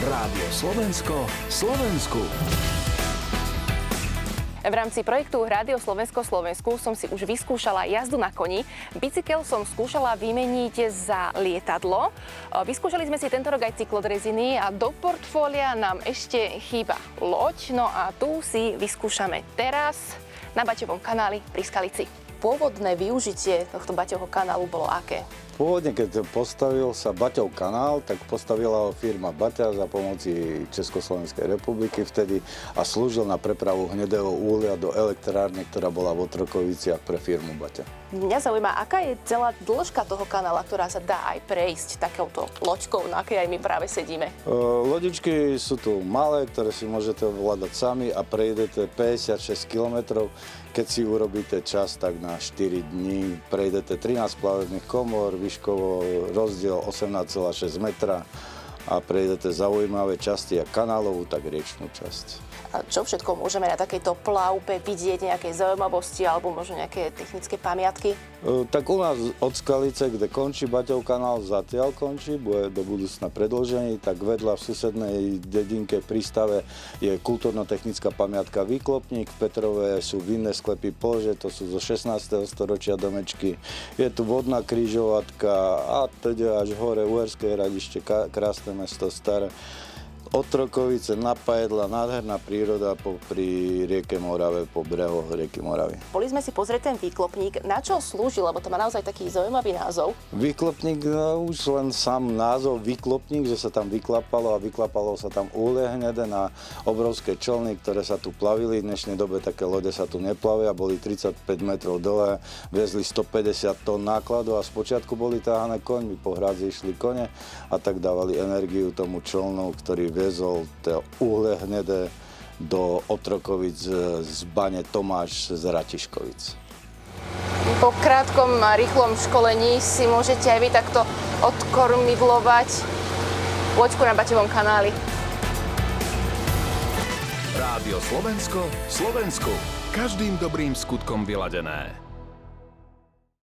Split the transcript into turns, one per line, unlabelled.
Rádio Slovensko, Slovensku.
V rámci projektu Rádio Slovensko Slovensku som si už vyskúšala jazdu na koni. Bicykel som skúšala vymeniť za lietadlo. Vyskúšali sme si tento rok aj cyklodreziny a do portfólia nám ešte chýba loď. No a tu si vyskúšame teraz na Baťovom kanáli pri Skalici. Pôvodné využitie tohto Baťovho kanálu bolo aké?
Pôvodne, keď postavil sa Baťov kanál, tak postavila ho firma Baťa za pomoci Československej republiky vtedy a slúžil na prepravu hnedého uhlia do elektrárne, ktorá bola v Otrokoviciach pre firmu Baťa.
Mňa zaujíma, aká je celá dĺžka toho kanála, ktorá sa dá aj prejsť takouto loďkou, na akej aj my práve sedíme?
Lodičky sú tu malé, ktoré si môžete ovládať sami a prejdete 56 kilometrov. Keď si urobíte čas, tak na 4 dní prejdete 13 plavebných komôr, výškovo rozdiel 18,6 metra a prejdete zaujímavé časti jak kanálovú, tak riečnú časť.
A čo všetko môžeme na takejto plavbe vidieť, nejaké zaujímavosti alebo možno nejaké technické pamiatky?
Tak u nás od Skalice, kde končí Baťov kanál, zatiaľ končí, bude do budúcna predĺžený, tak vedľa v susednej dedinke prístave je kultúrno-technická pamiatka Výklopník, v Petrove sú vinné sklepy Polže, to sú zo 16. storočia domečky, je tu vodná križovatka a teda až hore Uherské Hradište, krásne mesto staré. Otrokovice, Napajedla, nádherná príroda pri rieke Morave, po brehoch rieky Moravy.
Boli sme si pozrieť ten výklopník. Na čo slúži, lebo to má naozaj taký zaujímavý názov?
Výklopník, už len sám názov výklopník, že sa tam vyklapalo a vyklapalo sa tam uhlie hnedé na obrovské člny, ktoré sa tu plavili. V dnešnej dobe také lode sa tu neplavia, boli 35 metrov dole, vezli 150 tón nákladu a spočiatku boli táhané koňmi, po hrádzi išli kone a tak dávali energiu tomu člnu, ktorý viezol to uhlie hnedé do Otrokovic z bane Tomáš z Ratiškovic.
Po krátkom a rýchlom školení si môžete aj vy takto odkormidlovať loďku na Baťovom kanáli.
Rádio Slovensko, Slovensku. Každým dobrým skutkom vyladené.